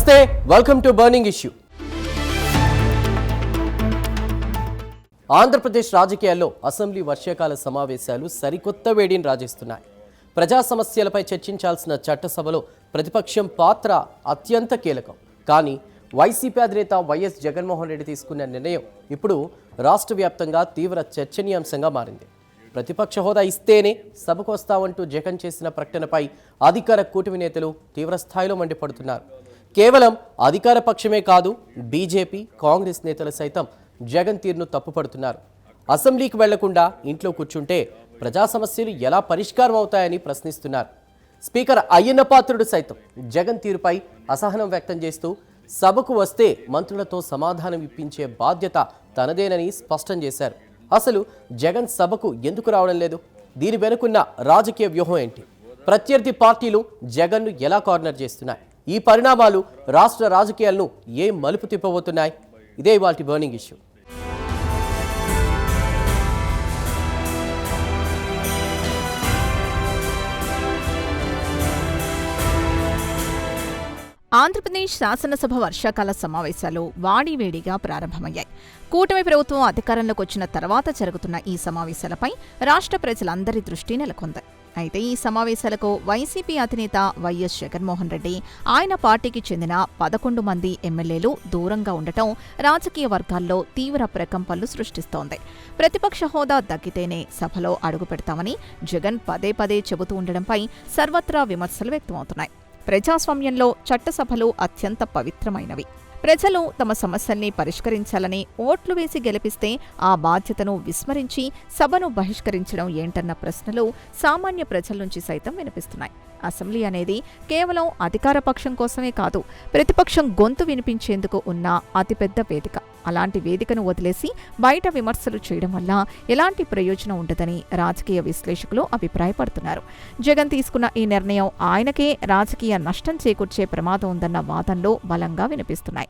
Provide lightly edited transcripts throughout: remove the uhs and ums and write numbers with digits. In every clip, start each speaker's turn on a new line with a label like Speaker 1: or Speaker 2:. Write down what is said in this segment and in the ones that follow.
Speaker 1: నమస్తే, welcome to burning issue. Andhra Pradesh రాజకీయాల్లో assembly వర్షాకాల సమావేశాలు సరికొత్త వేడిని రాజేస్తున్నాయి. ప్రజా సమస్యలపై చర్చించాల్సిన చట్టసభలో ప్రతిపక్షం పాత్ర అత్యంత కీలకం. కానీ వైసీపీ అధినేత వైఎస్ జగన్మోహన్ రెడ్డి తీసుకున్న నిర్ణయం ఇప్పుడు రాష్ట్ర వ్యాప్తంగా తీవ్ర చర్చనీయాంశంగా మారింది. ప్రతిపక్ష హోదా ఇస్తేనే సభకు వస్తామంటూ జగన్ చేసిన ప్రకటనపై అధికార కూటమి నేతలు తీవ్రస్థాయిలో మండిపడుతున్నారు. కేవలం అధికార పక్షమే కాదు, బీజేపీ, కాంగ్రెస్ నేతలు సైతం జగన్ తీరును తప్పుపడుతున్నారు. అసెంబ్లీకి వెళ్లకుండా ఇంట్లో కూర్చుంటే ప్రజా సమస్యలు ఎలా పరిష్కారం అవుతాయని ప్రశ్నిస్తున్నారు. స్పీకర్ అయ్యన్న పాత్రుడు సైతం జగన్ తీరుపై అసహనం వ్యక్తం చేస్తూ సభకు వస్తే మంత్రులతో సమాధానం ఇప్పించే బాధ్యత తనదేనని స్పష్టం చేశారు. అసలు జగన్ సభకు ఎందుకు రావడం లేదు? దీని వెనుకున్న రాజకీయ వ్యూహం ఏంటి? ప్రత్యర్థి పార్టీలు జగన్ను ఎలా కార్నర్ చేస్తున్నాయి? ఈ పరిణామాలు రాష్ట్ర రాజకీయాలను ఏం మలుపు తిప్పబోతున్నాయి? ఇదే ఇవాల్టి బర్నింగ్ ఇష్యూ.
Speaker 2: ఆంధ్రప్రదేశ్ శాసనసభ వర్షాకాల సమావేశాలు వాడివేడిగా ప్రారంభమయ్యాయి. కూటమి ప్రభుత్వం అధికారంలోకి వచ్చిన తర్వాత జరుగుతున్న ఈ సమావేశాలపై రాష్ట్ర ప్రజలందరి దృష్టి నెలకొంది. అయితే ఈ సమావేశాలకు వైసీపీ అధినేత వైఎస్ జగన్మోహన్ రెడ్డి, ఆయన పార్టీకి చెందిన 11 మంది ఎమ్మెల్యేలు దూరంగా ఉండటం రాజకీయ వర్గాల్లో తీవ్ర ప్రకంపనలు సృష్టిస్తోంది. ప్రతిపక్ష హోదా దక్కితేనే సభలో అడుగుపెడతామని జగన్ పదే పదే చెబుతూ ఉండడంపై సర్వత్రా విమర్శలు వ్యక్తమవుతున్నాయి. ప్రజాస్వామ్యంలో చట్టసభలు అత్యంత పవిత్రమైనవి. ప్రజలు తమ సమస్యల్ని పరిష్కరించాలని ఓట్లు వేసి గెలిపిస్తే ఆ బాధ్యతను విస్మరించి సభను బహిష్కరించడం ఏంటన్న ప్రశ్నలు సామాన్య ప్రజల నుంచి సైతం వినిపిస్తున్నాయి. అసెంబ్లీ అనేది కేవలం అధికార పక్షం కోసమే కాదు, ప్రతిపక్షం గొంతు వినిపించేందుకు ఉన్న అతిపెద్ద వేదిక. అలాంటి వేదికను వదిలేసి బయట విమర్శలు చేయడం వల్ల ఎలాంటి ప్రయోజనం ఉండదని రాజకీయ విశ్లేషకులు అభిప్రాయపడుతున్నారు. జగన్ తీసుకున్న ఈ నిర్ణయం ఆయనకే రాజకీయ నష్టం చేకూర్చే ప్రమాదం ఉందన్న వాదనలు బలంగా వినిపిస్తున్నాయి.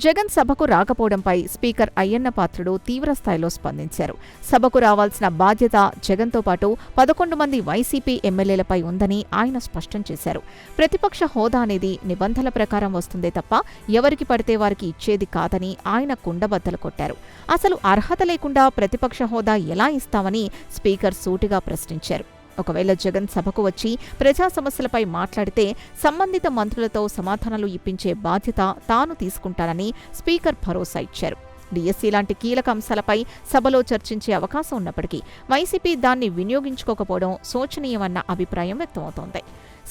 Speaker 2: జగన్ సభకు రాకపోవడంపై స్పీకర్ అయ్యన్న పాత్రుడు తీవ్రస్థాయిలో స్పందించారు. సభకు రావాల్సిన బాధ్యత జగన్తో పాటు 11 మంది వైసీపీ ఎమ్మెల్యేలపై ఉందని ఆయన స్పష్టం చేశారు. ప్రతిపక్ష హోదా అనేది నిబంధనల ప్రకారం వస్తుందే తప్ప ఎవరికి పడితే వారికి ఇచ్చేది కాదని ఆయన కుండబద్దలు కొట్టారు. అసలు అర్హత లేకుండా ప్రతిపక్ష హోదా ఎలా ఇస్తామని స్పీకర్ సూటిగా ప్రశ్నించారు. ఒకవేళ జగన్ సభకు వచ్చి ప్రజా సమస్యలపై మాట్లాడితే సంబంధిత మంత్రులతో సమాధానాలు ఇప్పించే బాధ్యత తాను తీసుకుంటానని స్పీకర్ భరోసా ఇచ్చారు. డిఎస్సీ లాంటి కీలక అంశాలపై సభలో చర్చించే అవకాశం ఉన్నప్పటికీ వైసీపీ దాన్ని వినియోగించుకోకపోవడం శోచనీయమన్న అభిప్రాయం వ్యక్తమవుతోంది.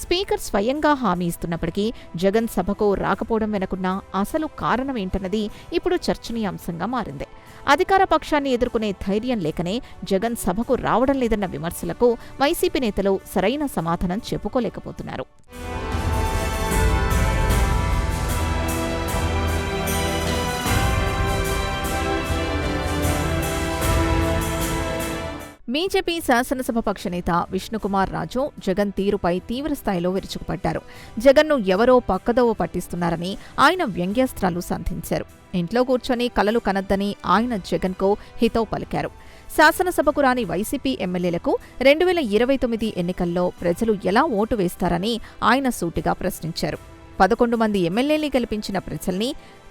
Speaker 2: స్పీకర్ స్వయంగా హామీ ఇస్తున్నప్పటికీ జగన్ సభకు రాకపోవడం వెనుకున్న అసలు కారణమేంటన్నది ఇప్పుడు చర్చనీయాంశంగా మారింది. అధికార పక్షాన్ని ఎదుర్కొనే ధైర్యం లేకనే జగన్ సభకు రావడం లేదన్న విమర్శలకు వైసీపీ నేతలు సరైన సమాధానం చెప్పుకోలేకపోతున్నారు. బీజేపీ శాసనసభ పక్షనేత విష్ణుకుమార్ రాజు జగన్ తీరుపై తీవ్రస్థాయిలో విరుచుకుపడ్డారు. జగన్ను ఎవరో పక్కదోవ పట్టిస్తున్నారని ఆయన వ్యంగ్యాస్త్రాలు సంధించారు. ఇంట్లో కూర్చొని కలలు కనద్దని ఆయన జగన్కు హితవు పలికారు. శాసనసభకు రాని వైసీపీ ఎమ్మెల్యేలకు 2029 ఎన్నికల్లో ప్రజలు ఎలా ఓటు వేస్తారని ఆయన సూటిగా ప్రశ్నించారు. 11 మంది ఎమ్మెల్యేల్ని గెలిపించిన ప్రజల్ని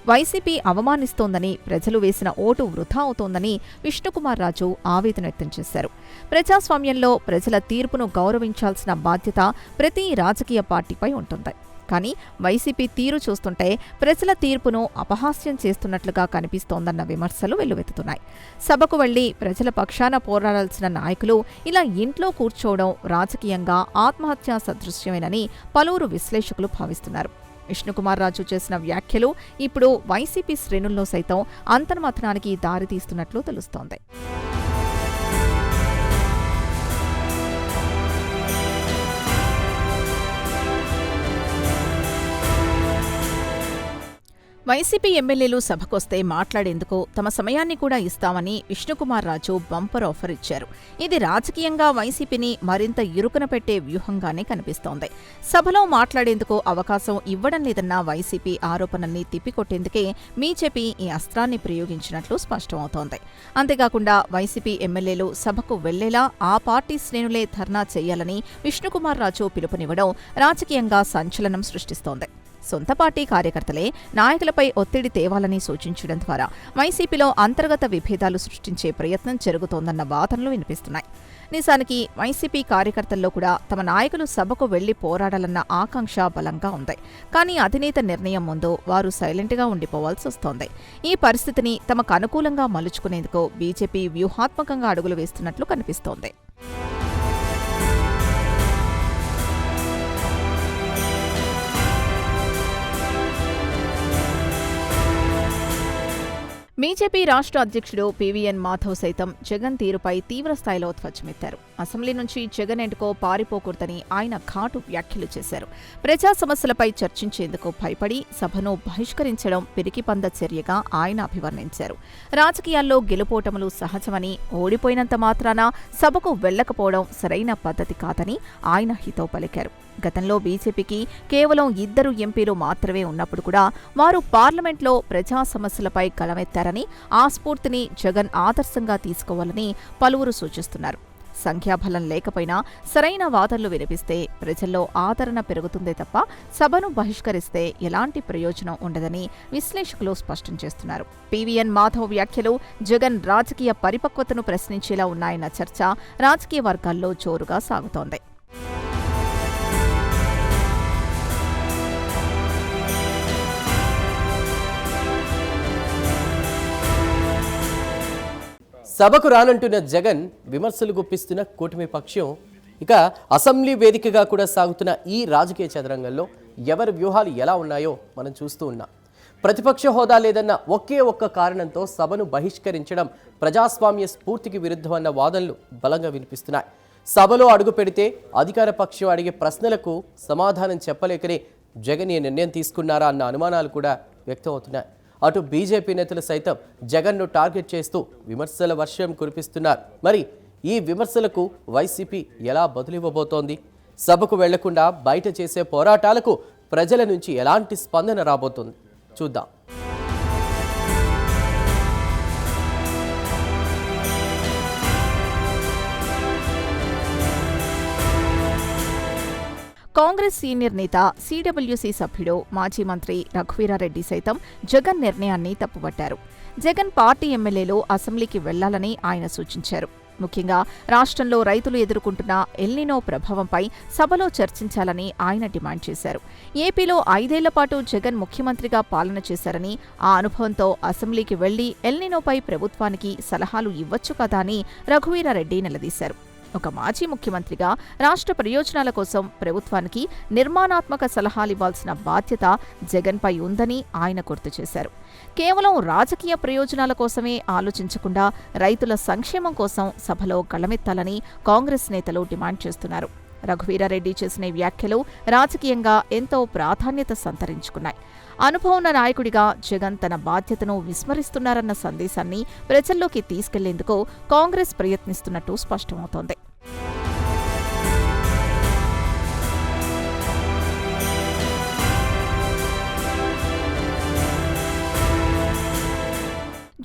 Speaker 2: వైసీపీ అవమానిస్తోందని, ప్రజలు వేసిన ఓటు వృధా అవుతోందని విష్ణుకుమార్ రాజు ఆవేదన వ్యక్తం చేశారు. ప్రజాస్వామ్యంలో ప్రజల తీర్పును గౌరవించాల్సిన బాధ్యత ప్రతి రాజకీయ పార్టీపై ఉంటుంది. కానీ వైసీపీ తీరు చూస్తుంటే ప్రజల తీర్పును అపహాస్యం చేస్తున్నట్లుగా కనిపిస్తోందన్న విమర్శలు వెల్లువెత్తుతున్నాయి. సభకు వెళ్లి ప్రజల పక్షాన పోరాడాల్సిన నాయకులు ఇలా ఇంట్లో కూర్చోవడం రాజకీయంగా ఆత్మహత్యా సదృశ్యమేనని పలువురు విశ్లేషకులు భావిస్తున్నారు. విష్ణుకుమార్ రాజు చేసిన వ్యాఖ్యలు ఇప్పుడు వైసీపీ శ్రేణుల్లో సైతం అంతర్మథనానికి దారితీస్తున్నట్లు తెలుస్తోంది. వైసీపీ ఎమ్మెల్యేలు సభకొస్తే మాట్లాడేందుకు తమ సమయాన్ని కూడా ఇస్తామని విష్ణుకుమార్ రాజు బంపర్ ఆఫర్ ఇచ్చారు. ఇది రాజకీయంగా వైసీపీని మరింత ఇరుకున పెట్టే వ్యూహంగానే కనిపిస్తోంది. సభలో మాట్లాడేందుకు అవకాశం ఇవ్వడం లేదన్న వైసీపీ ఆరోపణల్ని తిప్పికొట్టేందుకే బీజేపీ ఈ అస్త్రాన్ని ప్రయోగించినట్లు స్పష్టమవుతోంది. అంతేకాకుండా వైసీపీ ఎమ్మెల్యేలు సభకు వెళ్లేలా ఆ పార్టీ శ్రేణులే ధర్నా చేయాలని విష్ణుకుమార్ రాజు పిలుపునివ్వడం రాజకీయంగా సంచలనం సృష్టిస్తోంది. సొంత పార్టీ కార్యకర్తలే నాయకులపై ఒత్తిడి తేవాలని సూచించడం ద్వారా వైసీపీలో అంతర్గత విభేదాలు సృష్టించే ప్రయత్నం జరుగుతోందన్న వాదనలు వినిపిస్తున్నాయి. నిజానికి వైసీపీ కార్యకర్తల్లో కూడా తమ నాయకులు సభకు వెళ్లి పోరాడాలన్న ఆకాంక్ష బలంగా ఉంది. కానీ అధినేత నిర్ణయం ముందు వారు సైలెంట్గా ఉండిపోవాల్సి వస్తోంది. ఈ పరిస్థితిని తమకు అనుకూలంగా మలుచుకునేందుకు బీజేపీ వ్యూహాత్మకంగా అడుగులు వేస్తున్నట్లు కనిపిస్తోంది. బీజేపీ రాష్ట్ర అధ్యక్షుడు పీవీఎన్ మాధవ్ సైతం జగన్ తీరుపై తీవ్రస్థాయిలో ధ్వజమెత్తారు. అసెంబ్లీ నుంచి జగన్ ఎంటుకో పారిపోకూడదని ఆయన ఘాటు వ్యాఖ్యలు చేశారు. ప్రజా సమస్యలపై చర్చించేందుకు భయపడి సభను బహిష్కరించడం పిరికిపంద చర్యగా ఆయన అభివర్ణించారు. రాజకీయాల్లో గెలుపోటములు సహజమని, ఓడిపోయినంత మాత్రాన సభకు వెళ్లకపోవడం సరైన పద్ధతి కాదని ఆయన హితవు పలికారు. గతంలో బీజేపీకి కేవలం 2 ఎంపీలు మాత్రమే ఉన్నప్పుడు కూడా వారు పార్లమెంట్లో ప్రజా సమస్యలపై గళమెత్తారని, ఆ స్ఫూర్తిని జగన్ ఆదర్శంగా తీసుకోవాలని పలువురు సూచిస్తున్నారు. సంఖ్యాబలం లేకపోయినా సరైన వాదనలు వినిపిస్తే ప్రజల్లో ఆదరణ పెరుగుతుందే తప్ప సభను బహిష్కరిస్తే ఎలాంటి ప్రయోజనం ఉండదని విశ్లేషకులు స్పష్టం చేస్తున్నారు. పీవీఎన్ మాధవ్ వ్యాఖ్యలు జగన్ రాజకీయ పరిపక్వతను ప్రశ్నించేలా ఉన్నాయన్న చర్చ రాజకీయ వర్గాల్లో జోరుగా సాగుతోంది.
Speaker 1: సభకు రానంటున్న జగన్ విమర్శలు గుప్పిస్తున్న కూటమి పక్షం ఇక అసెంబ్లీ వేదికగా కూడా సాగుతున్న ఈ రాజకీయ చదరంగంలో ఎవరి వ్యూహాలు ఎలా ఉన్నాయో మనం చూస్తూ ఉన్నాం. ప్రతిపక్ష హోదా లేదన్న ఒకే ఒక్క కారణంతో సభను బహిష్కరించడం ప్రజాస్వామ్య స్ఫూర్తికి విరుద్ధమన్న వాదనలు బలంగా వినిపిస్తున్నాయి. సభలో అడుగు పెడితే అధికార పక్షం అడిగే ప్రశ్నలకు సమాధానం చెప్పలేకనే జగన్ ఈ నిర్ణయం తీసుకున్నారా అన్న అనుమానాలు కూడా వ్యక్తమవుతున్నాయి. అటు బీజేపీ నేతలు సైతం జగన్ను టార్గెట్ చేస్తూ విమర్శల వర్షం కురిపిస్తున్నారు. మరి ఈ విమర్శలకు వైసీపీ ఎలా బదులివ్వబోతోంది? సభకు వెళ్లకుండా బయట చేసే పోరాటాలకు ప్రజల నుంచి ఎలాంటి స్పందన రాబోతోంది చూద్దాం.
Speaker 2: కాంగ్రెస్ సీనియర్ నేత, సీడబ్ల్యూసీ సభ్యుడు, మాజీ మంత్రి రఘువీరారెడ్డి సైతం జగన్ నిర్ణయాన్ని తప్పుపట్టారు. జగన్ పార్టీ ఎమ్మెల్యేలు అసెంబ్లీకి వెళ్లాలని ఆయన సూచించారు. ముఖ్యంగా రాష్ట్రంలో రైతులు ఎదుర్కొంటున్న ఎల్నినో ప్రభావంపై సభలో చర్చించాలని ఆయన డిమాండ్ చేశారు. ఏపీలో 5 ఏళ్ల పాటు జగన్ ముఖ్యమంత్రిగా పాలన చేశారని, ఆ అనుభవంతో అసెంబ్లీకి వెళ్లి ఎల్నినోపై ప్రభుత్వానికి సలహాలు ఇవ్వచ్చు కదా అని రఘువీరారెడ్డి నిలదీశారు. ఒక మాజీ ముఖ్యమంత్రిగా రాష్ట్ర ప్రయోజనాల కోసం ప్రభుత్వానికి నిర్మాణాత్మక సలహాలివ్వాల్సిన బాధ్యత జగన్పై ఉందని ఆయన గుర్తు చేశారు. కేవలం రాజకీయ ప్రయోజనాల కోసమే ఆలోచించకుండా రైతుల సంక్షేమం కోసం సభలో గళమెత్తాలని కాంగ్రెస్ నేతలు డిమాండ్ చేస్తున్నారు. రఘువీరారెడ్డి చేసిన వ్యాఖ్యలు రాజకీయంగా ఎంతో ప్రాధాన్యత సంతరించుకున్నాయి. అనుభవం ఉన్న నాయకుడిగా జగన్ తన బాధ్యతను విస్మరిస్తున్నారన్న సందేశాన్ని ప్రజల్లోకి తీసుకెళ్లేందుకు కాంగ్రెస్ ప్రయత్నిస్తున్నట్టు స్పష్టమవుతోంది.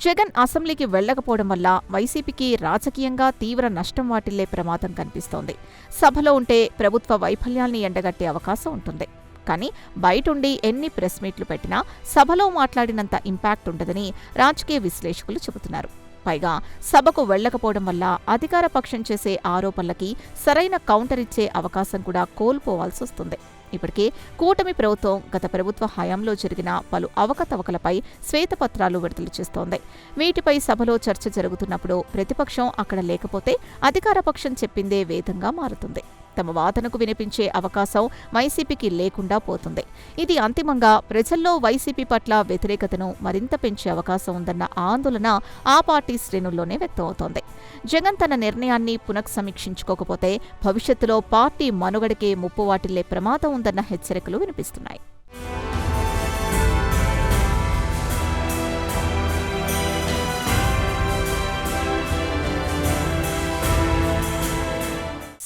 Speaker 2: జగన్ అసెంబ్లీకి వెళ్లకపోవడం వల్ల వైసీపీకి రాజకీయంగా తీవ్ర నష్టం వాటిల్లే ప్రమాదం కనిపిస్తోంది. సభలో ఉంటే ప్రభుత్వ వైఫల్యాల్ని ఎండగట్టే అవకాశం ఉంటుంది. కానీ బయటుండి ఎన్ని ప్రెస్ మీట్లు పెట్టినా సభలో మాట్లాడినంత ఇంపాక్ట్ ఉండదని రాజకీయ విశ్లేషకులు చెబుతున్నారు. పైగా సభకు వెళ్లకపోవడం వల్ల అధికార పక్షం చేసే ఆరోపణలకి సరైన కౌంటర్ ఇచ్చే అవకాశం కూడా కోల్పోవాల్సి వస్తుంది. ఇప్పటికే కూటమి ప్రభుత్వం గత ప్రభుత్వ హయాంలో జరిగిన పలు అవకతవకలపై శ్వేతపత్రాలు విడుదల చేస్తోంది. వీటిపై సభలో చర్చ జరుగుతున్నప్పుడు ప్రతిపక్షం అక్కడ లేకపోతే అధికార పక్షం చెప్పిందే వేదంగా మారుతుంది. తమ వాదనకు వినిపించే అవకాశం వైసీపీకి లేకుండా పోతుంది. ఇది అంతిమంగా ప్రజల్లో వైసీపీ పట్ల వ్యతిరేకతను మరింత పెంచే అవకాశం ఉందన్న ఆందోళన ఆ పార్టీ శ్రేణుల్లోనే వ్యక్తమవుతోంది. జగన్ తన నిర్ణయాన్ని పునఃసమీక్షించుకోకపోతే భవిష్యత్తులో పార్టీ మనుగడకే ముప్పు వాటిల్లే ప్రమాదం ఉందన్న హెచ్చరికలు వినిపిస్తున్నాయి.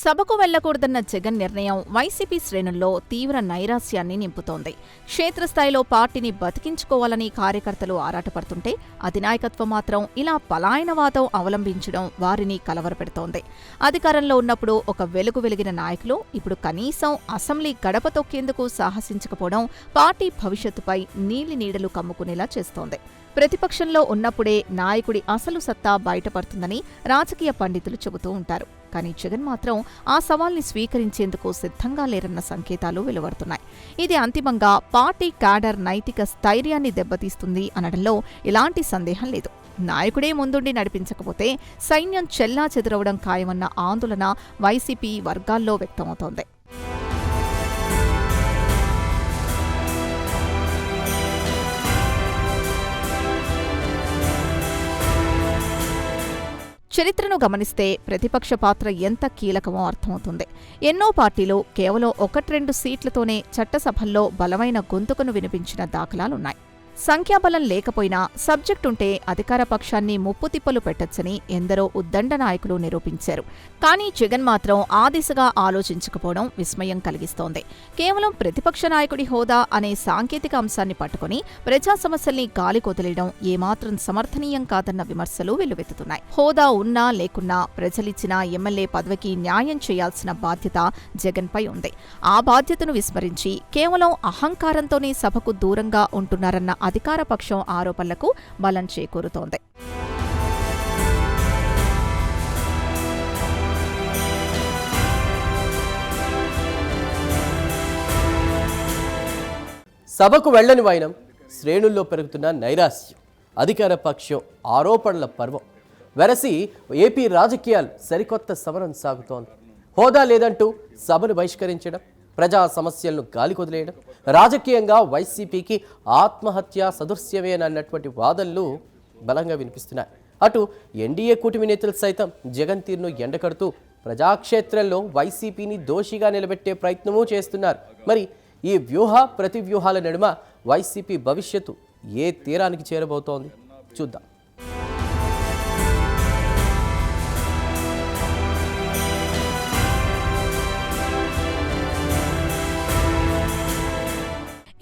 Speaker 2: సభకు వెళ్లకూడదన్న జగన్ నిర్ణయం వైసీపీ శ్రేణుల్లో తీవ్ర నైరాస్యాన్ని నింపుతోంది. క్షేత్రస్థాయిలో పార్టీని బతికించుకోవాలని కార్యకర్తలు ఆరాటపడుతుంటే అధినాయకత్వం మాత్రం ఇలా పలాయనవాదం అవలంబించడం వారిని కలవరపెడుతోంది. అధికారంలో ఉన్నప్పుడు ఒక వెలుగు వెలిగిన నాయకులు ఇప్పుడు కనీసం అసెంబ్లీ గడప తొక్కేందుకు సాహసించకపోవడం పార్టీ భవిష్యత్తుపై నీలి నీడలు కమ్ముకునేలా చేస్తోంది. ప్రతిపక్షంలో ఉన్నప్పుడే నాయకుడి అసలు సత్తా బయటపడుతుందని రాజకీయ పండితులు చెబుతూ ఉంటారు. కానీ జగన్ మాత్రం ఆ సవాల్ని స్వీకరించేందుకు సిద్ధంగా లేరన్న సంకేతాలు వెలువడుతున్నాయి. ఇది అంతిమంగా పార్టీ క్యాడర్ నైతిక స్థైర్యాన్ని దెబ్బతీస్తుంది అనడంలో ఎలాంటి సందేహం లేదు. నాయకుడే ముందుండి నడిపించకపోతే సైన్యం చెల్లా చెదురవడం ఖాయమన్న ఆందోళన వైసీపీ వర్గాల్లో వ్యక్తమవుతోంది. చరిత్రను గమనిస్తే ప్రతిపక్ష పాత్ర ఎంత కీలకమో అర్థమవుతుంది. ఎన్నో పార్టీలు కేవలం 1-2 సీట్లతోనే చట్టసభల్లో బలమైన గొంతుకను వినిపించిన దాఖలాలున్నాయి. సంఖ్యాబలం లేకపోయినా సబ్జెక్టుంటే అధికార పక్షాన్ని ముప్పుతిప్పలు పెట్టొచ్చని ఎందరో ఉద్దండ నాయకులు నిరూపించారు. కానీ జగన్ మాత్రం ఆ దిశగా ఆలోచించకపోవడం విస్మయం కలిగిస్తోంది. కేవలం ప్రతిపక్ష నాయకుడి హోదా అనే సాంకేతిక అంశాన్ని పట్టుకుని ప్రజా సమస్యల్ని గాలికొదిలేయడం ఏమాత్రం సమర్థనీయం కాదన్న విమర్శలు వెల్లువెత్తుతున్నాయి. హోదా ఉన్నా లేకున్నా ప్రజలిచ్చిన ఎమ్మెల్యే పదవికి న్యాయం చేయాల్సిన బాధ్యత జగన్పై ఉంది. ఆ బాధ్యతను విస్మరించి కేవలం అహంకారంతోనే సభకు దూరంగా ఉంటున్నారన్న అధికార పక్షం ఆరోపణలకు బలం చేకూరుతోంది.
Speaker 1: సభకు వెళ్లని వైనం, శ్రేణుల్లో పెరుగుతున్న నైరాస్యం, అధికార పక్షం ఆరోపణల పర్వం వెరసి ఏపీ రాజకీయాలు సరికొత్త సమరం సాగుతోంది. హోదా లేదంటూ సభను బహిష్కరించడం, ప్రజా సమస్యలను గాలికొదిలేయడం రాజకీయంగా వైసీపీకి ఆత్మహత్య సదృశ్యమేనన్నటువంటి వాదనలు బలంగా వినిపిస్తున్నాయి. అటు ఎన్డీఏ కూటమి నేతలు సైతం జగన్ తీరును ఎండకడుతూ ప్రజాక్షేత్రంలో వైసీపీని దోషిగా నిలబెట్టే ప్రయత్నమూ చేస్తున్నారు. మరి ఈ ప్రతి వ్యూహాల నడుమ వైసీపీ భవిష్యత్తు ఏ తీరానికి చేరబోతోంది చూద్దాం.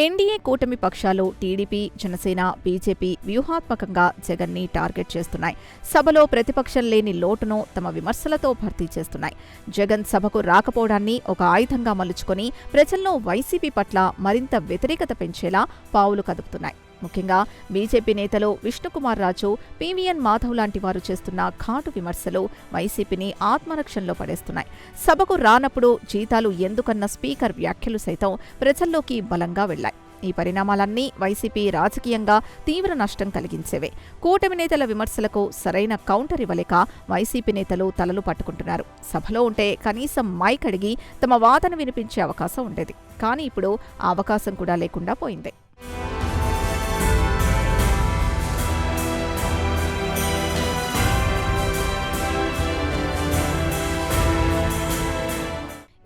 Speaker 2: ఎన్డీఏ కూటమి పక్షాలు టీడీపీ, జనసేన, బీజేపీ వ్యూహాత్మకంగా జగన్ని టార్గెట్ చేస్తున్నాయి. సభలో ప్రతిపక్షం లేని లోటును తమ విమర్శలతో భర్తీ చేస్తున్నాయి. జగన్ సభకు రాకపోవడాన్ని ఒక ఆయుధంగా మలుచుకొని ప్రజల్లో వైసీపీ పట్ల మరింత వ్యతిరేకత పెంచేలా పావులు కదుపుతున్నాయి. ముఖ్యంగా బీజేపీ నేతలు విష్ణుకుమార్ రాజు, పీవీఎన్ మాధవ్ లాంటి వారు చేస్తున్న ఘాటు విమర్శలు వైసీపీని ఆత్మరక్షణలో పడేస్తున్నాయి. సభకు రానప్పుడు జీతాలు ఎందుకన్న స్పీకర్ వ్యాఖ్యలు సైతం ప్రజల్లోకి బలంగా వెళ్లాయి. ఈ పరిణామాలన్నీ వైసీపీ రాజకీయంగా తీవ్ర నష్టం కలిగించేవే. కూటమి నేతల విమర్శలకు సరైన కౌంటర్ ఇవ్వలేక వైసీపీ నేతలు తలలు పట్టుకుంటున్నారు. సభలో ఉంటే కనీసం మైక్ అడిగి తమ వాదన వినిపించే అవకాశం ఉండేది. కానీ ఇప్పుడు ఆ అవకాశం కూడా లేకుండా పోయింది.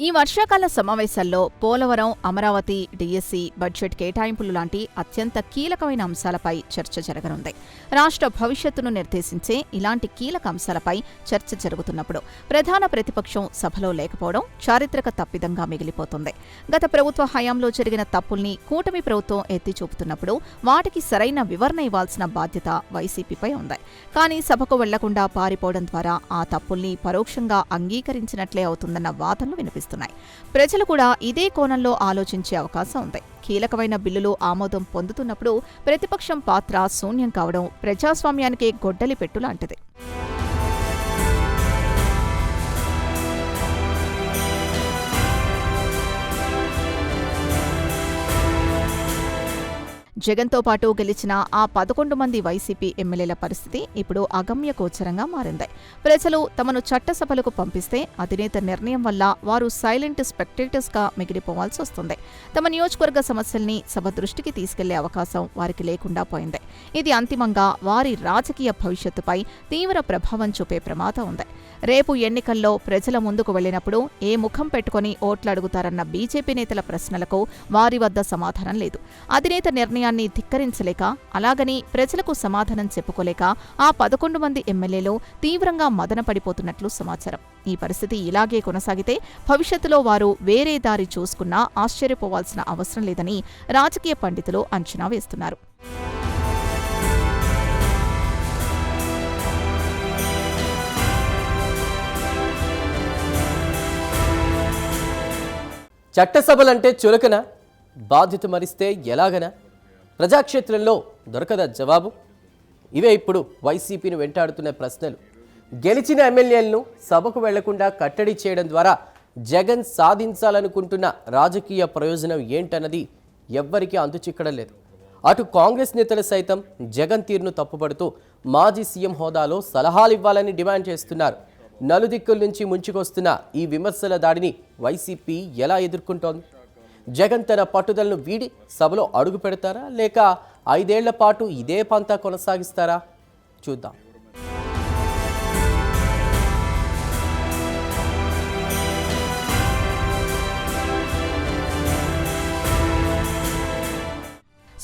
Speaker 2: ఈ వర్షాకాల సమావేశాల్లో పోలవరం, అమరావతి, డిఎస్సి, బడ్జెట్ కేటాయింపులు లాంటి అత్యంత కీలకమైన అంశాలపై చర్చ జరగనుంది. రాష్ట్ర భవిష్యత్తును నిర్దేశించే ఇలాంటి కీలక అంశాలపై చర్చ జరుగుతున్నప్పుడు ప్రధాన ప్రతిపక్షం సభలో లేకపోవడం చారిత్రక తప్పిదంగా మిగిలిపోతుంది. గత ప్రభుత్వ హయాంలో జరిగిన తప్పుల్ని కూటమి ప్రభుత్వం ఎత్తి చూపుతున్నప్పుడు వాటికి సరైన వివరణ ఇవ్వాల్సిన బాధ్యత వైసీపీపై ఉంది. కానీ సభకు వెళ్లకుండా పారిపోవడం ద్వారా ఆ తప్పుల్ని పరోక్షంగా అంగీకరించినట్లే అవుతుందన్న వాదనలు వినిపిస్తున్నాయి. ప్రజలు కూడా ఇదే కోణంలో ఆలోచించే అవకాశం ఉంది. కీలకమైన బిల్లులు ఆమోదం పొందుతున్నప్పుడు ప్రతిపక్షం పాత్ర శూన్యం కావడం ప్రజాస్వామ్యానికే గొడ్డలి పెట్టు లాంటిది. జగన్తో పాటు గెలిచిన ఆ 11 మంది వైసీపీ ఎమ్మెల్యేల పరిస్థితి ఇప్పుడు అగమ్య గోచరంగా మారింది. ప్రజలు తమను చట్టసభలకు పంపిస్తే అధినేత నిర్ణయం వల్ల వారు సైలెంట్ స్పెక్టేటర్స్గా మిగిలిపోవాల్సి వస్తుంది. తమ నియోజకవర్గ సమస్యల్ని సభ దృష్టికి తీసుకెళ్లే అవకాశం వారికి లేకుండా పోయింది. ఇది అంతిమంగా వారి రాజకీయ భవిష్యత్తుపై తీవ్ర ప్రభావం చూపే ప్రమాదం ఉంది. రేపు ఎన్నికల్లో ప్రజల ముందుకు వెళ్లినప్పుడు ఏ ముఖం పెట్టుకుని ఓట్లు అడుగుతారన్న బీజేపీ నేతల ప్రశ్నలకు వారి వద్ద సమాధానం లేదు. అధినేత నిర్ణయాన్ని ధిక్కరించలేక, అలాగని ప్రజలకు సమాధానం చెప్పుకోలేక ఆ 11 మంది ఎమ్మెల్యేలు తీవ్రంగా మదనపడిపోతున్నట్లు సమాచారం. ఈ పరిస్థితి ఇలాగే కొనసాగితే భవిష్యత్తులో వారు వేరే దారి చూసుకున్నా ఆశ్చర్యపోవాల్సిన అవసరం లేదని రాజకీయ పండితులు అంచనా వేస్తున్నారు.
Speaker 1: చట్టసభలంటే చులకన, బాధ్యత మరిస్తే ఎలాగనా? ప్రజాక్షేత్రంలో దొరకదా జవాబు? ఇవే ఇప్పుడు వైసీపీని వెంటాడుతున్న ప్రశ్నలు. గెలిచిన ఎమ్మెల్యేలను సభకు వెళ్లకుండా కట్టడి చేయడం ద్వారా జగన్ సాధించాలనుకుంటున్న రాజకీయ ప్రయోజనం ఏంటన్నది ఎవ్వరికీ అంతుచిక్కడం లేదు. అటు కాంగ్రెస్ నేతలు సైతం జగన్ తీరును తప్పుపడుతూ మాజీ సీఎం హోదాలో సలహాలు ఇవ్వాలని డిమాండ్ చేస్తున్నారు. నలుదిక్కుల నుంచి ముంచుకొస్తున్న ఈ విమర్శల దాడిని వైసీపీ ఎలా ఎదుర్కొంటోంది? జగన్ తన పట్టుదలను వీడి సభలో అడుగు పెడతారా, లేక 5 ఏళ్ల పాటు ఇదే పంతా కొనసాగిస్తారా? చూద్దాం.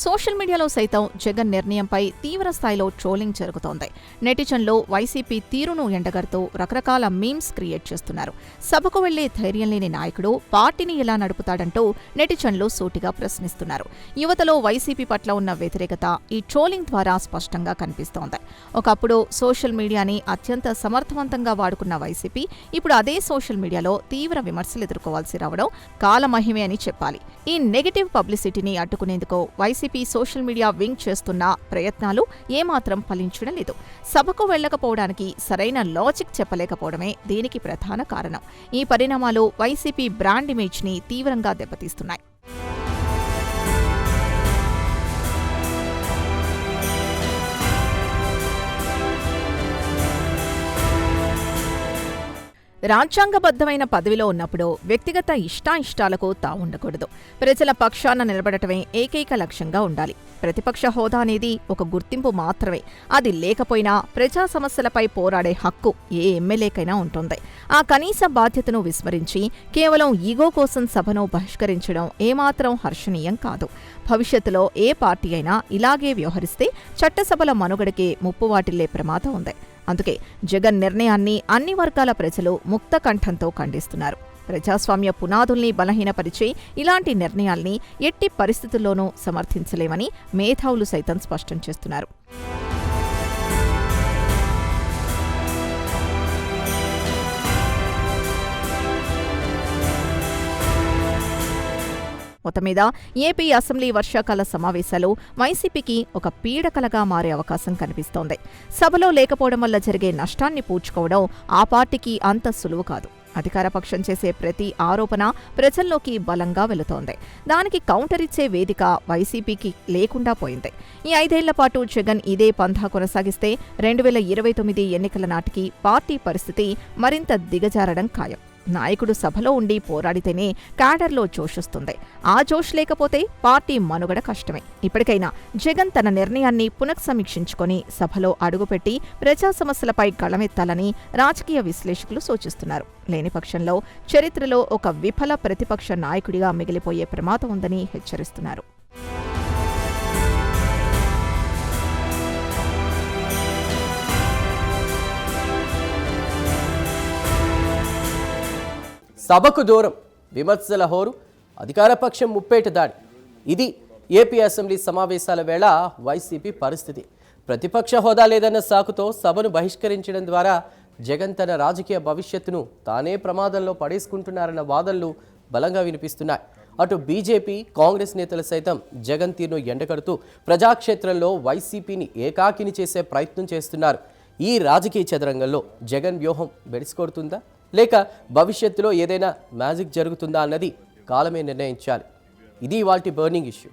Speaker 2: సోషల్ మీడియాలో సైతం జగన్ నిర్ణయంపై తీవ్ర స్థాయిలో ట్రోలింగ్ జరుగుతోంది. నెటిజన్లు వైసీపీ తీరును ఎండగడుతూ రకరకాల మీమ్స్ క్రియేట్ చేస్తున్నారు. సభకు వెళ్లే ధైర్యం లేని నాయకుడు పార్టీని ఎలా నడుపుతాడంటూ నెటిజన్లు సూటిగా ప్రశ్నిస్తున్నారు. యువతలో వైసీపీ పట్ల ఉన్న వ్యతిరేకత ఈ ట్రోలింగ్ ద్వారా స్పష్టంగా కనిపిస్తోంది. ఒకప్పుడు సోషల్ మీడియాని అత్యంత సమర్థవంతంగా వాడుకున్న వైసీపీ ఇప్పుడు అదే సోషల్ మీడియాలో తీవ్ర విమర్శలు ఎదుర్కోవాల్సి రావడం కాలమహిమే అని చెప్పాలి. ఈ నెగటివ్ పబ్లిసిటీని అడ్డుకునేందుకు వైసీపీ సోషల్ మీడియా వింగ్ చేస్తున్న ప్రయత్నాలు ఏమాత్రం ఫలించడం లేదు. సభకు వెళ్లకపోవడానికి సరైన లాజిక్ చెప్పలేకపోవడమే దీనికి ప్రధాన కారణం. ఈ పరిణామాలు వైసీపీ బ్రాండ్ ఇమేజ్ ని తీవ్రంగా దెబ్బతీస్తున్నాయి. రాజ్యాంగబద్ధమైన పదవిలో ఉన్నప్పుడు వ్యక్తిగత ఇష్టాయిష్టాలకు తావుండకూడదు. ప్రజల పక్షాన నిలబడటమే ఏకైక లక్ష్యంగా ఉండాలి. ప్రతిపక్ష హోదా అనేది ఒక గుర్తింపు మాత్రమే. అది లేకపోయినా ప్రజా సమస్యలపై పోరాడే హక్కు ఏ ఎమ్మెల్యేకైనా ఉంటుంది. ఆ కనీస బాధ్యతను విస్మరించి కేవలం ఈగో కోసం సభను బహిష్కరించడం ఏమాత్రం హర్షణీయం కాదు. భవిష్యత్తులో ఏ పార్టీ అయినా ఇలాగే వ్యవహరిస్తే చట్టసభల మనుగడకే ముప్పు వాటిల్లే ప్రమాదం ఉంది. అందుకే జగన్ నిర్ణయాన్ని అన్ని వర్గాల ప్రజలు ముక్త కంఠంతో ఖండిస్తున్నారు. ప్రజాస్వామ్య పునాదుల్ని బలహీనపరిచే ఇలాంటి నిర్ణయాల్ని ఎట్టి పరిస్థితుల్లోనూ సమర్థించలేమని మేధావులు సైతం స్పష్టం చేస్తున్నారు. మొత్తం మీద ఏపీ అసెంబ్లీ వర్షాకాల సమావేశాలు వైసీపీకి ఒక పీడకలగా మారే అవకాశం కనిపిస్తోంది. సభలో లేకపోవడం వల్ల జరిగే నష్టాన్ని పూడ్చుకోవడం ఆ పార్టీకి అంత సులువు కాదు. అధికారపక్షం చేసే ప్రతి ఆరోపణ ప్రజల్లోకి బలంగా వెళుతోంది. దానికి కౌంటర్ ఇచ్చే వేదిక వైసీపీకి లేకుండా పోయింది. ఈ 5 ఏళ్ల పాటు జగన్ ఇదే పంథా కొనసాగిస్తే 2029 ఎన్నికల నాటికి పార్టీ పరిస్థితి మరింత దిగజారడం ఖాయం. నాయకుడు సభలో ఉండి పోరాడితేనే క్యాడర్లో జోషొస్తుంది. ఆ జోష్ లేకపోతే పార్టీ మనుగడ కష్టమే. ఇప్పటికైనా జగన్ తన నిర్ణయాన్ని పునఃసమీక్షించుకొని సభలో అడుగుపెట్టి ప్రజా సమస్యలపై గళమెత్తాలని రాజకీయ విశ్లేషకులు సూచిస్తున్నారు. లేని పక్షంలో చరిత్రలో ఒక విఫల ప్రతిపక్ష నాయకుడిగా మిగిలిపోయే ప్రమాదం ఉందని హెచ్చరిస్తున్నారు.
Speaker 1: సభకు దూరం, విమర్శల హోరు, అధికారపక్షం ముప్పేట దాడి. ఇది ఏపీ అసెంబ్లీ సమావేశాల వేళ వైసీపీ పరిస్థితి. ప్రతిపక్ష హోదా లేదన్న సాకుతో సభను బహిష్కరించడం ద్వారా జగన్ తన రాజకీయ భవిష్యత్తును తానే ప్రమాదంలో పడేసుకుంటున్నారన్న వాదనలు బలంగా వినిపిస్తున్నాయి. అటు బీజేపీ, కాంగ్రెస్ నేతలు సైతం జగన్ తీరును ఎండకడుతూ ప్రజాక్షేత్రంలో వైసీపీని ఏకాకిని చేసే ప్రయత్నం చేస్తున్నారు. ఈ రాజకీయ చదరంగంలో జగన్ వ్యూహం బెడిసికొడుతుందా, లేక భవిష్యత్తులో ఏదైనా మ్యాజిక్ జరుగుతుందా అన్నది కాలమే నిర్ణయించాలి. ఇది ఇవాల్టి బర్నింగ్ ఇష్యూ.